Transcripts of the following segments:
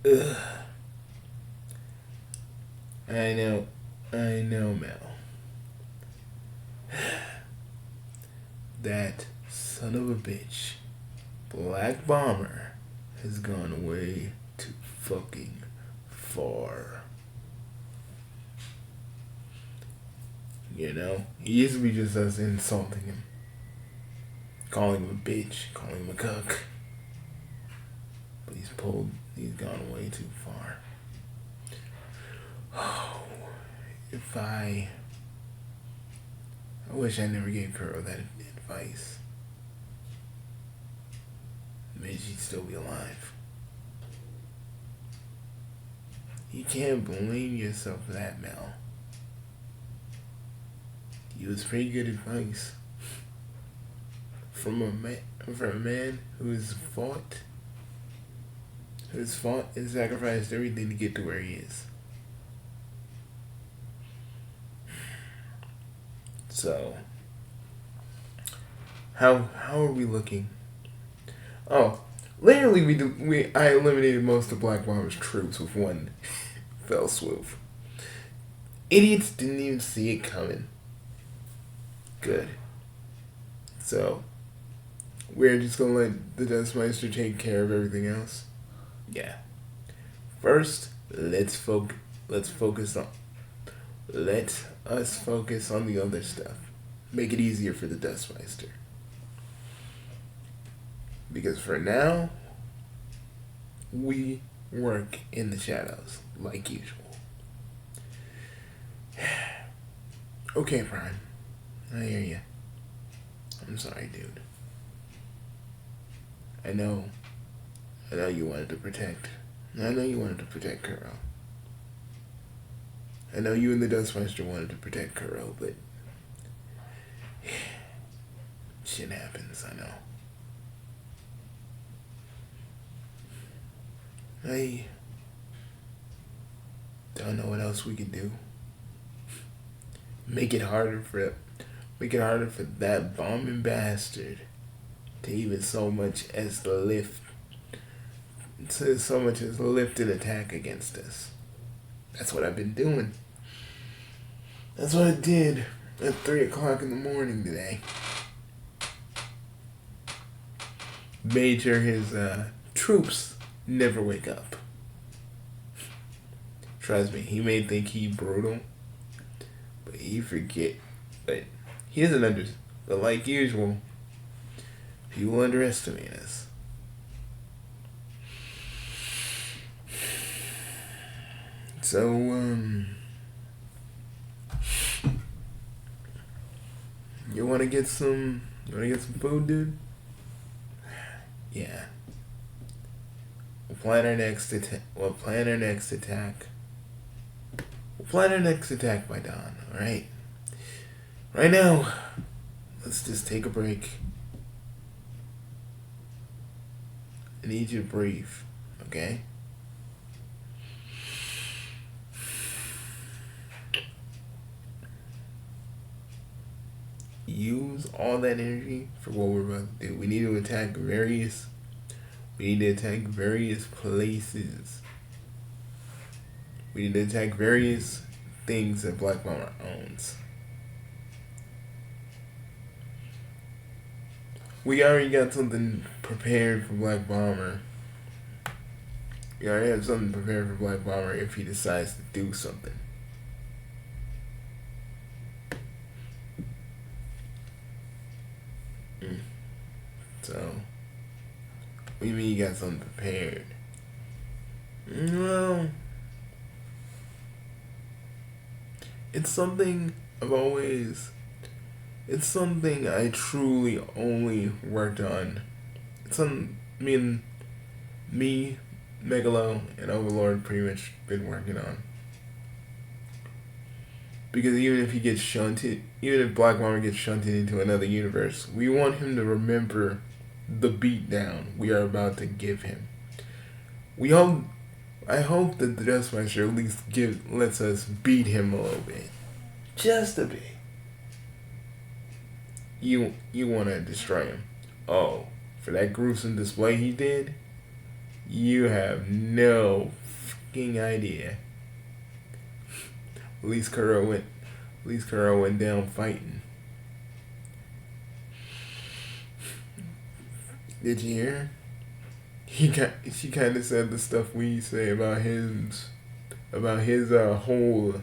Ugh. I know, Mel. That son of a bitch, Black Bomber, has gone way too fucking far. You know? It used to be just us insulting him, calling him a bitch, calling him a cuck. But he's gone way too far. Oh, if I wish I never gave Kuro that advice. Maybe she'd still be alive. You can't blame yourself for that, Mel. It was pretty good advice from a man who's fought and sacrificed everything to get to where he is. So, how are we looking? Oh, literally I eliminated most of Black Bomber's troops with one fell swoop. Idiots didn't even see it coming. Good. So, we're just gonna let the Dustmeister take care of everything else. Yeah. First, let us focus on the other stuff. Make it easier for the Dustmeister. Because for now, we work in the shadows, like usual. Okay, Prime. I hear you. I'm sorry, dude. I know you wanted to protect. I know you wanted to protect Kuro. I know you and the Dustmeister wanted to protect Kuro, but shit happens, I know. I don't know what else we can do. Make it harder for that bombing bastard to even so much as lift an attack against us. That's what I've been doing. That's what I did at 3 o'clock in the morning today. Made sure his troops never wake up. Trust me, he may think he brutal, but he forget. But he doesn't understand. But like usual, people underestimate us. So, you wanna get some food, dude? Yeah. We'll plan our next attack. We'll plan our next attack by dawn. All right. Right now, let's just take a break. I need you to breathe. Okay. Use all that energy for what we're about to do. We need to attack various places. We need to attack various things that Black Bomber owns. We already got something prepared for Black Bomber. We already have something prepared for Black Bomber if he decides to do something. So, what do you mean you got something prepared? Well, it's something I truly only worked on. It's something me, Megalo, and Overlord pretty much been working on. Because even if Black Bomber gets shunted into another universe, we want him to remember the beatdown we are about to give him. I hope that the Dustmaster at least lets us beat him a little bit. Just a bit. You want to destroy him. Oh, for that gruesome display he did? You have no fucking idea. At least Kuro went down fighting. Did you hear? She kind of said the stuff we say about his whole,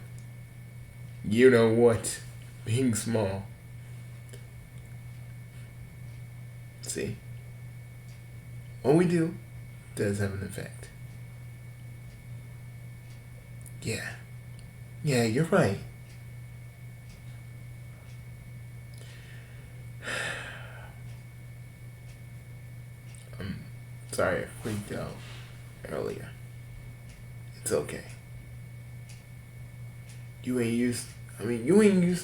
you know what, being small. See, what we do does have an effect. Yeah, you're right. I'm sorry I freaked out earlier. It's okay. You ain't used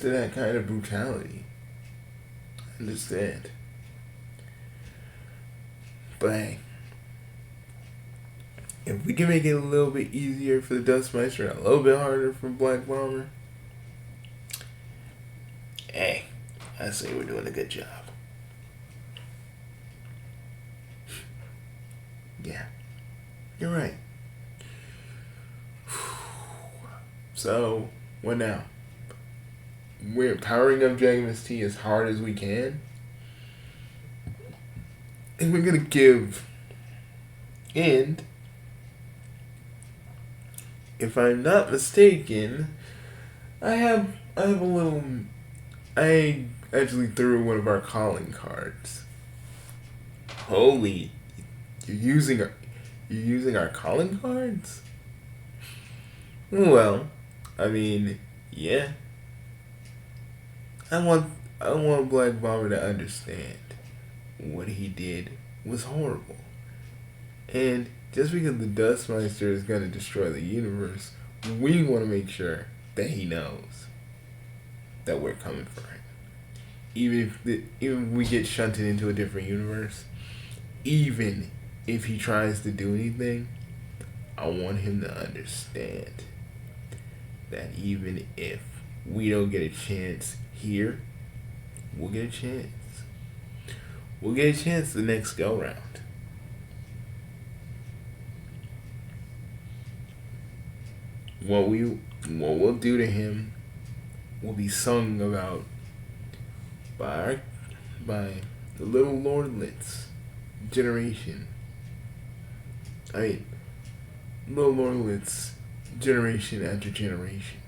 to that kind of brutality. I understand. But hey, if we can make it a little bit easier for the Dustmeister and a little bit harder for Black Bomber, hey, I say we're doing a good job. Yeah, you're right. So, what now? We're powering up Dragon T as hard as we can. And we're gonna give. And if I'm not mistaken, I actually threw one of our calling cards. Holy, you're using our calling cards? Well, I mean, yeah. I want Black Bomber to understand what he did was horrible. And just because the Dustmeister is going to destroy the universe, we want to make sure that he knows that we're coming for him. Even if we get shunted into a different universe, even if he tries to do anything, I want him to understand that even if we don't get a chance here, we'll get a chance. We'll get a chance the next go round. What we'll do to him will be sung about by the little lordlets generation. Little lordlets generation after generation.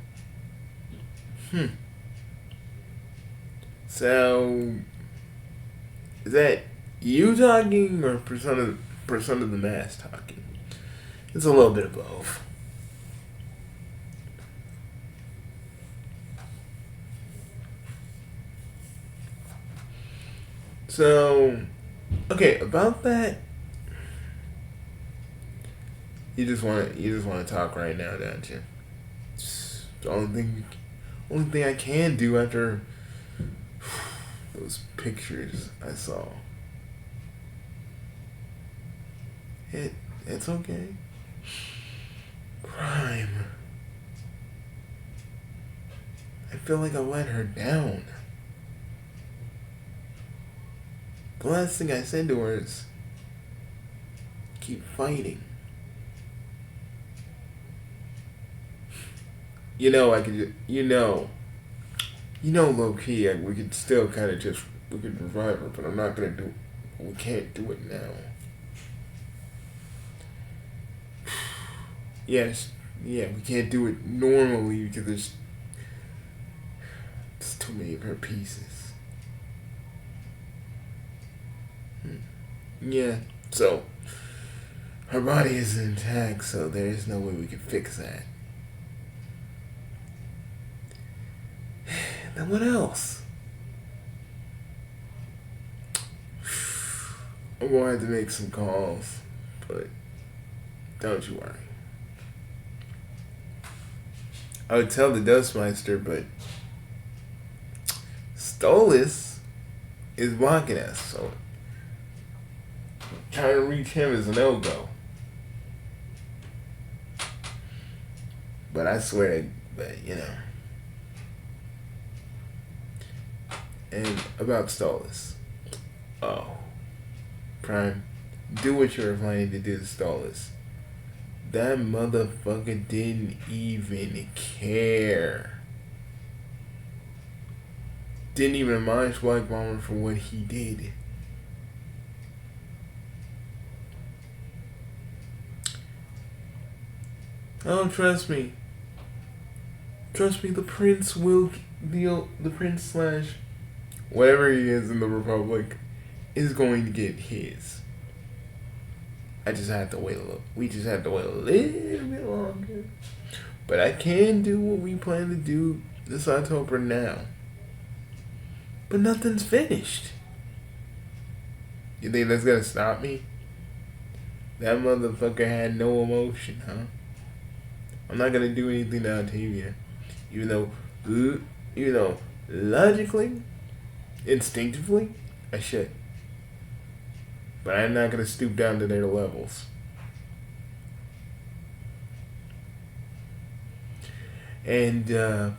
So, is that you talking or Persona the Mask talking? It's a little bit of both. So, okay, about that, you just want to talk right now, don't you? It's the only thing I can do after those pictures I saw. It's okay. Prime. I feel like I let her down. The last thing I said to her is, keep fighting. Low key, we could still kind of we could revive her, but I'm not gonna do. We can't do it now. Yes, yeah, we can't do it normally because there's too many of her pieces. Yeah, so her body is intact, so there is no way we can fix that. Then what else? I'm gonna have to make some calls, but don't you worry. I would tell the Dustmeister, but Stolas is blocking us, so trying to reach him is a no-go. But I swear, And about Stolas. Oh. Prime, do what you were planning to do to stall us. That motherfucker didn't even care. Didn't even admonish Black Bomber for what he did. Oh, trust me. Trust me, the prince will deal. The prince slash whatever he is in the Republic is going to get his. I just had to wait a little. We just had to wait a little bit longer. But I can do what we plan to do this October now. But nothing's finished. You think that's gonna stop me? That motherfucker had no emotion, huh? I'm not gonna do anything to Octavia. Even though logically, instinctively, I should. But I'm not gonna stoop down to their levels. And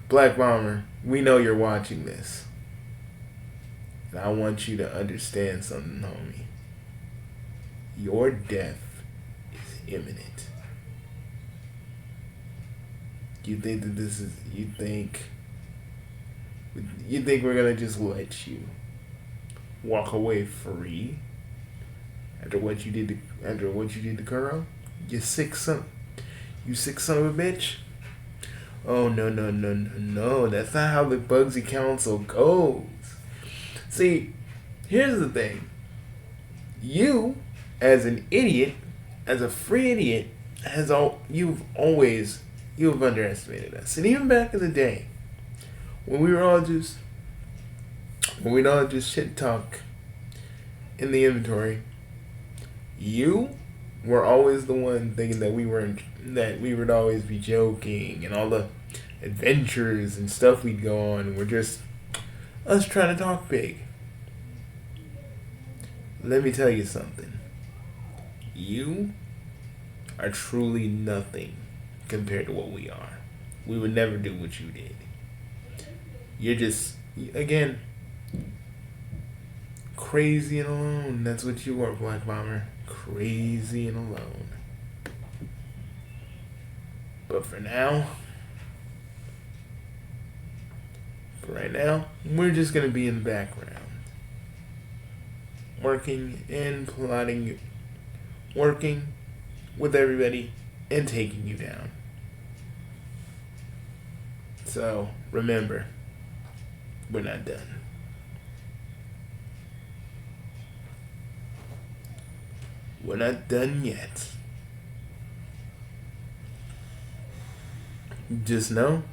Black Bomber, we know you're watching this. And I want you to understand something, homie. Your death is imminent. You think that this is you think we're gonna just let you walk away free after what you did to Kuro? You sick son of a bitch. Oh no. That's not how the Bugsy Council goes. See, here's the thing. You, as an idiot, as a free idiot, you've underestimated us. And even back in the day, when we'd all just shit talk in the inventory, you were always the one thinking that we would always be joking, and all the adventures and stuff we'd go on were just us trying to talk big. Let me tell you something. You are truly nothing compared to what we are. We would never do what you did. You're just, again, crazy and alone. That's what you are, Black Bomber. Crazy and alone. But for right now, we're just going to be in the background. Working and plotting, working with everybody and taking you down. So, remember, we're not done. We're not done yet. Just know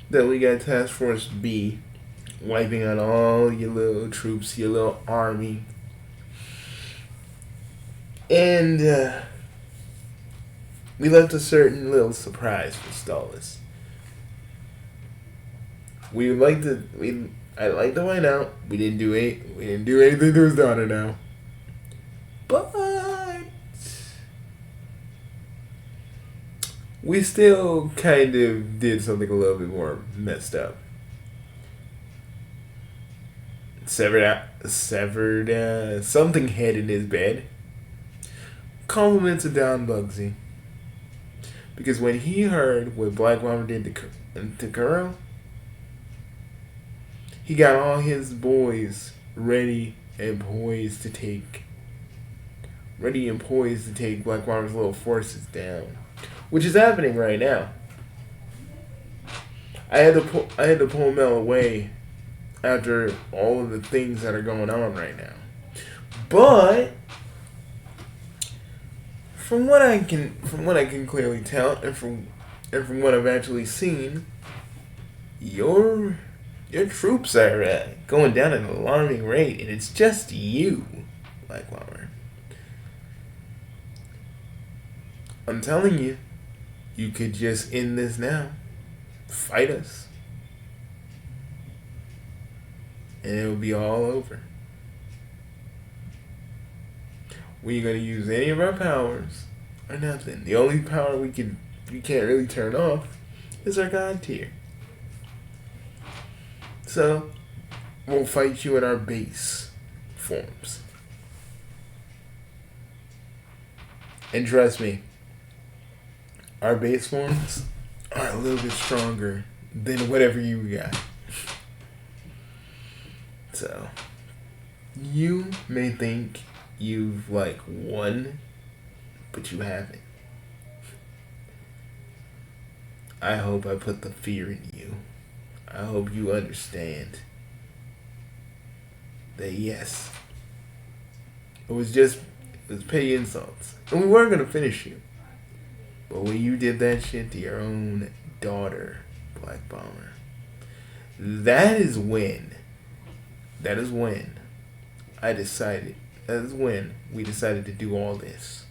that we got Task Force B wiping out all your little troops, your little army. And we left a certain little surprise for Stallis. I'd like to find out we didn't do anything to his daughter now. But we still kind of did something a little bit more messed up. Severed something head in his bed. Compliments of Don Bugsy. Because when he heard what Black Bomber did to Kuro, he got all his boys ready and poised to take Black Bomber's little forces down. Which is happening right now. I had to pull Mel away after all of the things that are going on right now. But from what I can clearly tell, and from what I've actually seen, your troops are going down at an alarming rate, and it's just you, Black Bomber. I'm telling you, you could just end this now. Fight us. And it will be all over. We ain't gonna use any of our powers or nothing. The only power we can't really turn off is our God tier. So we'll fight you in our base forms. And trust me, our base forms are a little bit stronger than whatever you got. So, you may think you've like won, but you haven't. I hope I put the fear in you. I hope you understand that yes, it was petty insults. And we were gonna finish you. But when you did that shit to your own daughter, Black Bomber, that is when I decided, that is when we decided to do all this.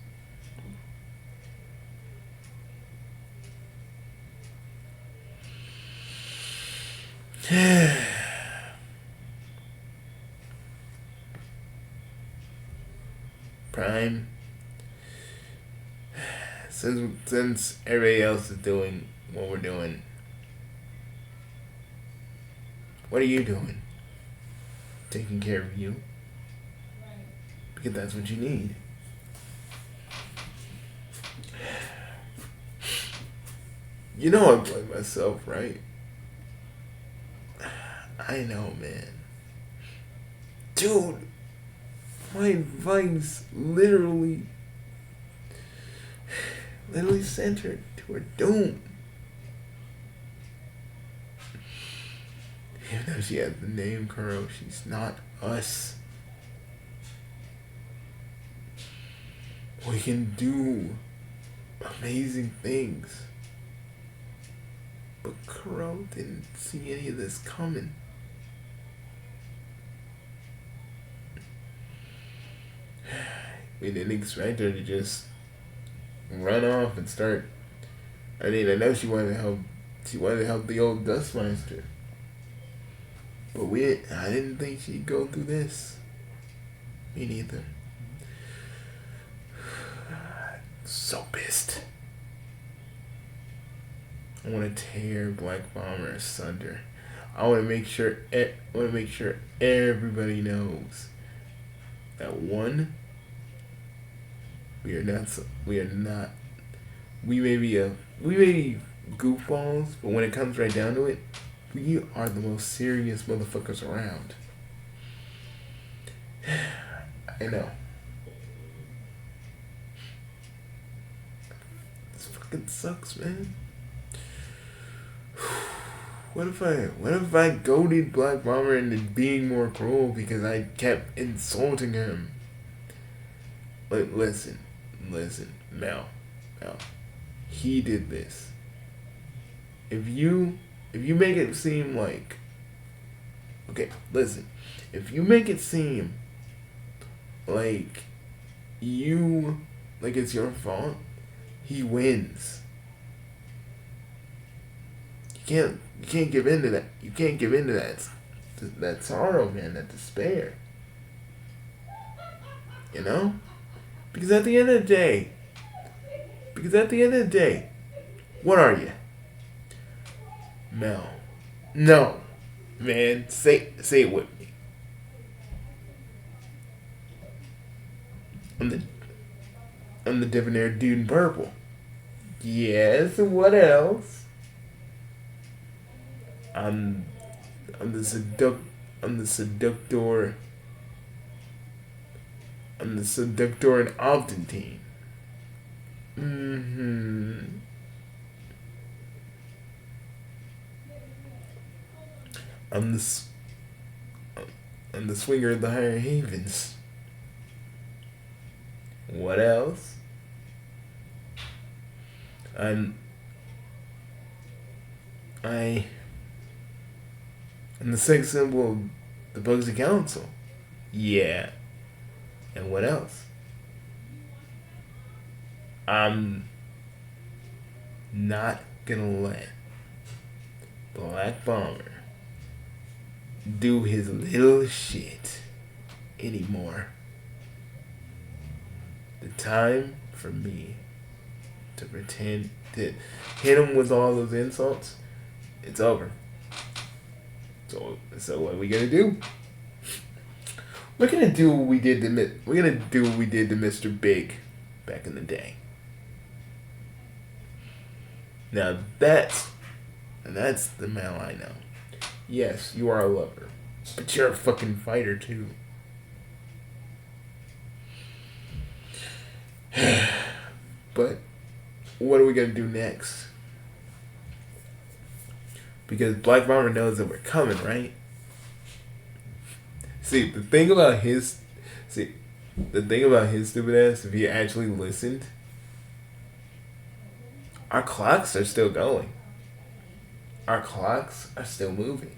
Prime, since everybody else is doing what we're doing, what are you doing? Taking care of you. Because that's what you need. You know I blame myself, right? I know, man. Dude, my advice literally sent her to her doom. Even though she has the name Kuro, she's not us. We can do amazing things. But Kuro didn't see any of this coming. We didn't expect her to just run off and start. I mean, I know she wanted to help. She wanted to help the old Dustmeister. But I didn't think she'd go through this. Me neither. So pissed. I want to tear Black Bomber asunder. I want to make sure. Everybody knows that one. We may be goofballs, but when it comes right down to it, we are the most serious motherfuckers around. I know. This fucking sucks, man. What if I goaded Black Bomber into being more cruel because I kept insulting him? But listen, Mel. He did this. If you make it seem like, okay, listen, if you make it seem like it's your fault, he wins. You can't give in to that. You can't give in to that sorrow, man, that despair. You know? Because at the end of the day, what are you? Mel. No. Man, say it with me. I'm the debonair dude in purple. Yes, what else? I'm the seductor in Optantine. I'm the swinger of the Higher Havens. What else? I'm the sex symbol of the Bugsy Council. Yeah. And what else? I'm not gonna let Black Bomber do his little shit anymore. The time for me to pretend to hit him with all those insults, it's over. So what are we gonna do? We're gonna do what we did to Mr. Big back in the day. Now that's the Mal I know. Yes, you are a lover, but you're a fucking fighter too. But what are we gonna do next? Because Black Bomber knows that we're coming, right? See, the thing about his stupid ass, if he actually listened, our clocks are still going. Our clocks are still moving.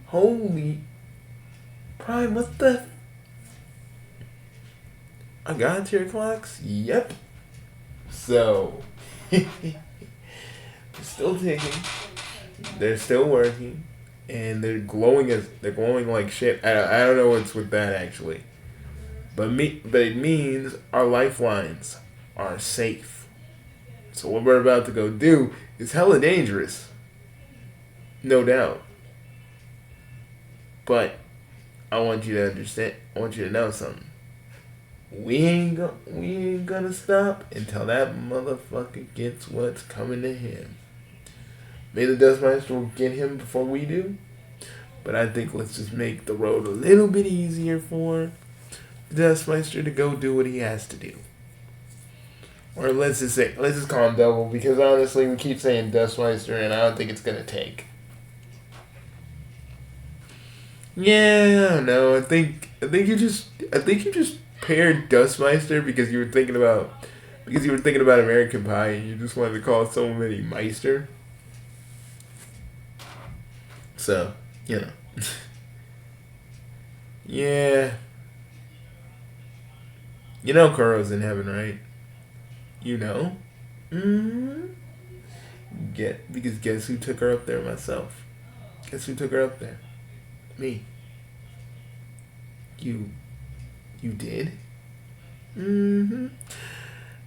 Holy Prime, what the? I got to your clocks? Yep. So, they're still ticking. They're still working. And they're glowing like shit. I don't know what's with that actually. But it means our lifelines are safe. So what we're about to go do is hella dangerous. No doubt. But I want you to understand, I want you to know something. We ain't gonna stop until that motherfucker gets what's coming to him. Maybe the Dustmeister will get him before we do. But I think let's just make the road a little bit easier for the Dustmeister to go do what he has to do. Or let's just call him Double, because honestly we keep saying Dustmeister and I don't think it's gonna take. Yeah, I don't know. I think you just paired Dustmeister because you were thinking about American Pie and you just wanted to call so many Meister. So, you know. Yeah. You know Kuro's in heaven, right? You know? Mm-hmm. Because guess who took her up there? Myself. Guess who took her up there? Me. You did? Mm-hmm.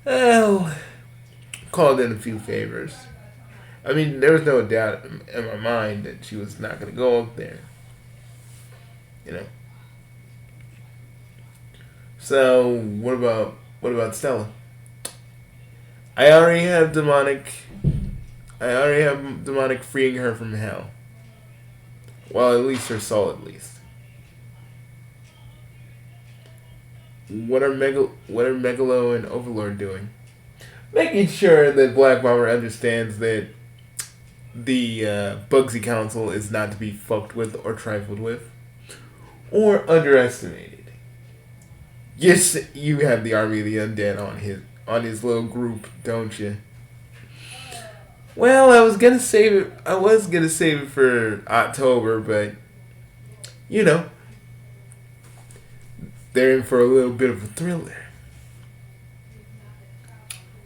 Well, called in a few favors. I mean, there was no doubt in my mind that she was not going to go up there. You know? So, what about Stella? I already have demonic freeing her from hell. Well, at least her soul, at least. What are Megalo and Overlord doing? Making sure that Black Bomber understands that the Bugsy Council is not to be fucked with or trifled with. Or underestimated. Yes, you have the Army of the Undead on his little group, don't you? Well, I was gonna save it for October, but you know, they're in for a little bit of a thriller.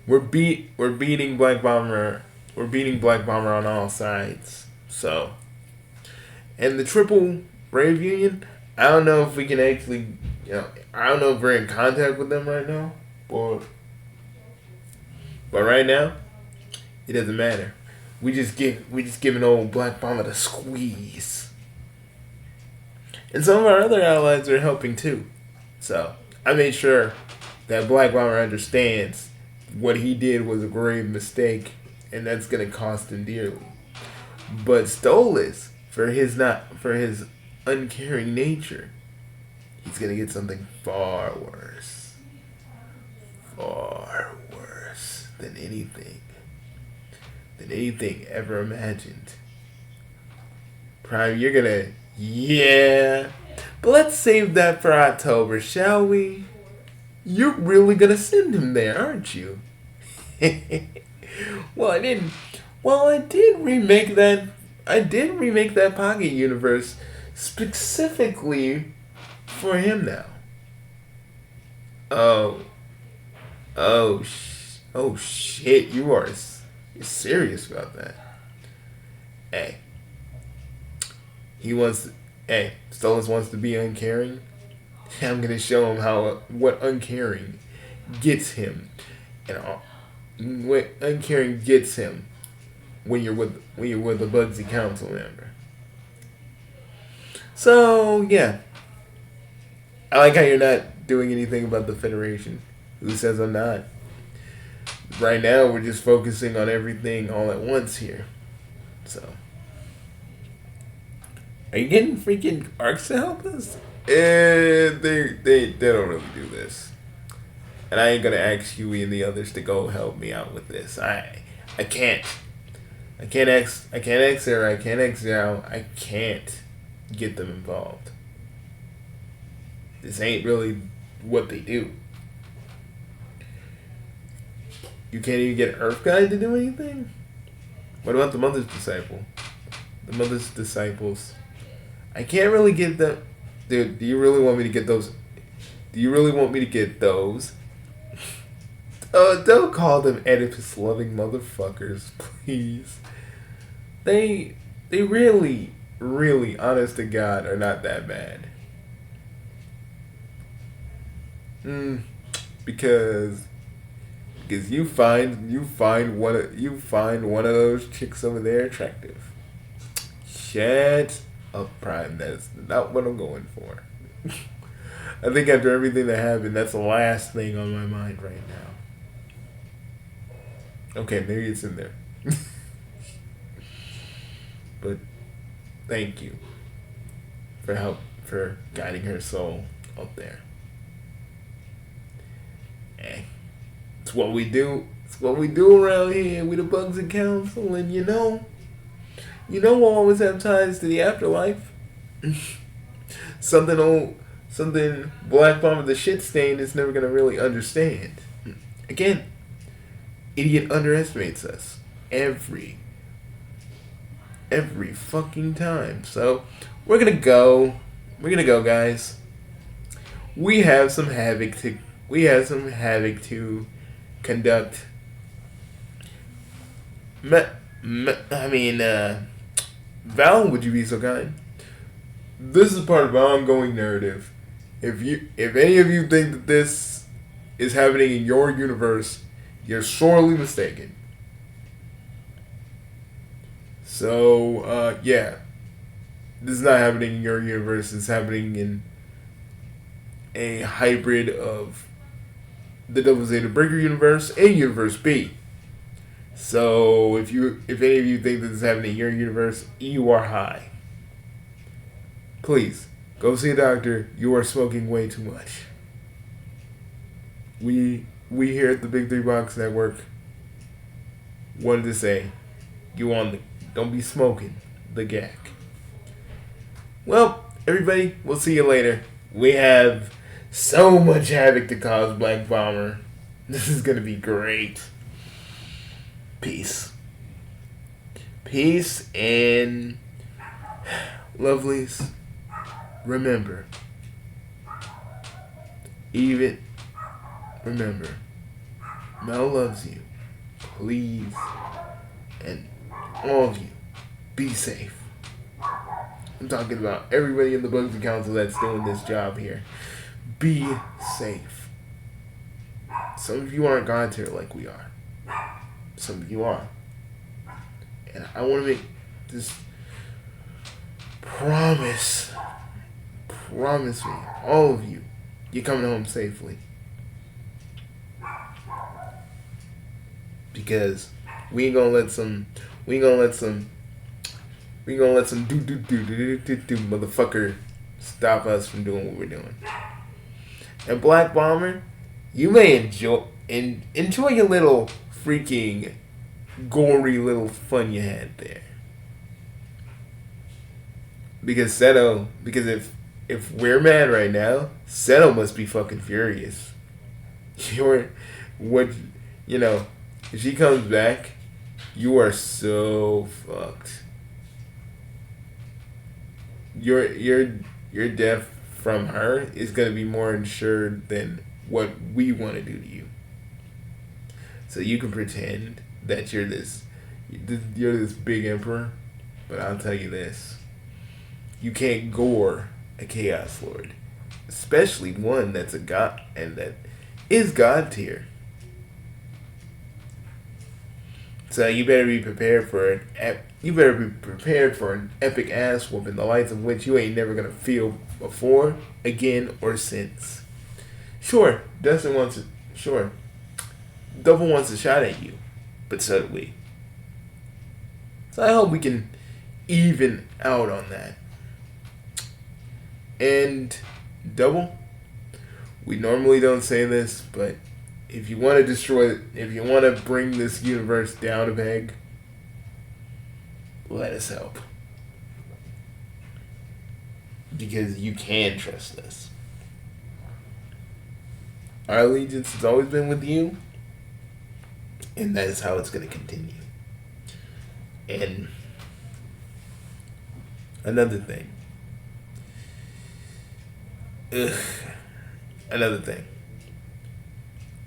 We're beating Black Bomber. We're beating Black Bomber on all sides. So, and the Triple Brave Union, I don't know if we can actually, I don't know if we're in contact with them right now, but right now, it doesn't matter. We just give an old Black Bomber the squeeze. And some of our other allies are helping too. So, I made sure that Black Bomber understands what he did was a grave mistake, and that's gonna cost him dearly. But Stolas, for his uncaring nature, he's gonna get something far worse than anything ever imagined. Prime, you're gonna, yeah. But let's save that for October, shall we? You're really gonna send him there, aren't you? Well, I didn't. Well, I did remake that. Pocket universe specifically for him now. Oh shit! You're serious about that? Hey, Stolas wants to be uncaring. I'm gonna show him what uncaring gets him, and what uncaring gets him when you're with a Bugsy Council member. So yeah, I like how you're not doing anything about the Federation. Who says I'm not? Right now, we're just focusing on everything all at once here. So, are you getting freaking arcs to help us? They don't really do this, and I ain't gonna ask Huey and the others to go help me out with this. I can't. I can't ask Sarah. I can't ask Zhao. I can't get them involved. This ain't really what they do. You can't even get Earth Guy to do anything? What about the Mother's Disciple? The Mother's Disciples. I can't really get them. Dude, do you really want me to get those? Do you really want me to get those? Don't call them Oedipus loving motherfuckers, please. They really, really, honest to God, are not that bad. Because you find one of those chicks over there attractive. Shut up, Prime. That's not what I'm going for. I think after everything that happened, that's the last thing on my mind right now. Okay, maybe it's in there. But thank you for guiding her soul up there. It's what we do. It's what we do around here. We the Bugsy Council, and we'll always have ties to the afterlife. Something Black Bomber the shit stain is never gonna really understand. Again, idiot underestimates us every fucking time. So we're gonna go, guys. We have some havoc to conduct. Val, would you be so kind? This is part of our ongoing narrative. If any of you think that this is happening in your universe, you're sorely mistaken. So, yeah. This is not happening in your universe. It's happening in a hybrid of the Double Zeta Breaker universe and Universe B. So, if any of you think that this is happening in your universe, you are high. Please, go see a doctor. You are smoking way too much. We here at the Big Three Box Network wanted to say, don't be smoking the gack. Well, everybody, we'll see you later. We have so much havoc to cause, Black Bomber. This is gonna be great. Peace. Peace and lovelies. Remember, Mel loves you. Please, and all of you, be safe. I'm talking about everybody in the Bugsy Council that's doing this job here. Be safe. Some of you aren't God tier like we are. Some of you are. And I want to make this promise me, all of you, you're coming home safely. Because we ain't gonna let some motherfucker stop us from doing what we're doing. And Black Bomber, you may enjoy your little freaking gory little fun you had there. Because if we're mad right now, Seto must be fucking furious. If she comes back, you are so fucked. Your death from her is gonna be more insured than what we want to do to you. So you can pretend that you're this big emperor, but I'll tell you this: you can't gore a Chaos Lord, especially one that's a god and that is God tier. So you better be prepared for an epic ass whooping, the likes of which you ain't never gonna feel before, again, or since. Sure, Dustin wants Sure, Double wants a shot at you, but so do we. So I hope we can even out on that. And Double, we normally don't say this, but if you want to if you want to bring this universe down a peg, let us help. Because you can trust us. Our allegiance has always been with you, and that is how it's going to continue. And another thing. Another thing.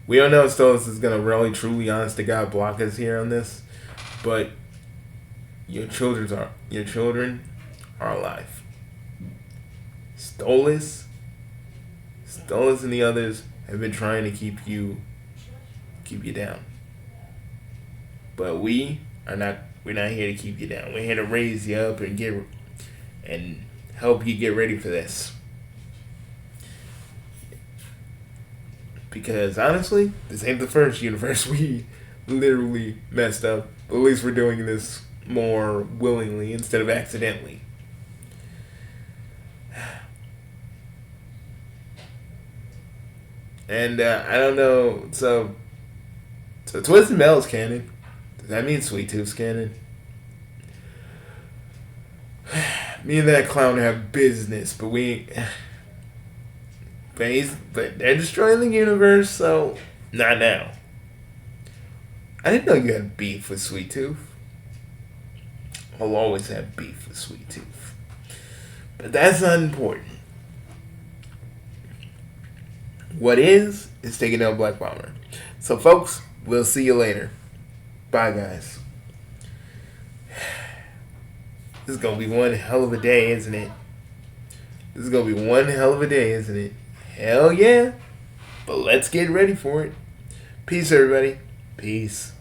We don't know if Stolas is going to really, truly, honest to God, block us here on this, but your children are alive. Stolas and the others have been trying to keep you down. But we're not here to keep you down. We're here to raise you up and help you get ready for this. Because honestly, this ain't the first universe we literally messed up. At least we're doing this more willingly instead of accidentally. And I don't know. So Twisted Metal's canon. Does that mean Sweet Tooth's canon? Me and that clown have business, but but they're destroying the universe, so not now. I didn't know you had beef with Sweet Tooth. I'll always have beef with Sweet Tooth. But that's not important. What is taking out Black Bomber. So folks, we'll see you later. Bye guys. This is gonna be one hell of a day, isn't it? This is gonna be one hell of a day, isn't it? Hell yeah. But let's get ready for it. Peace, everybody. Peace.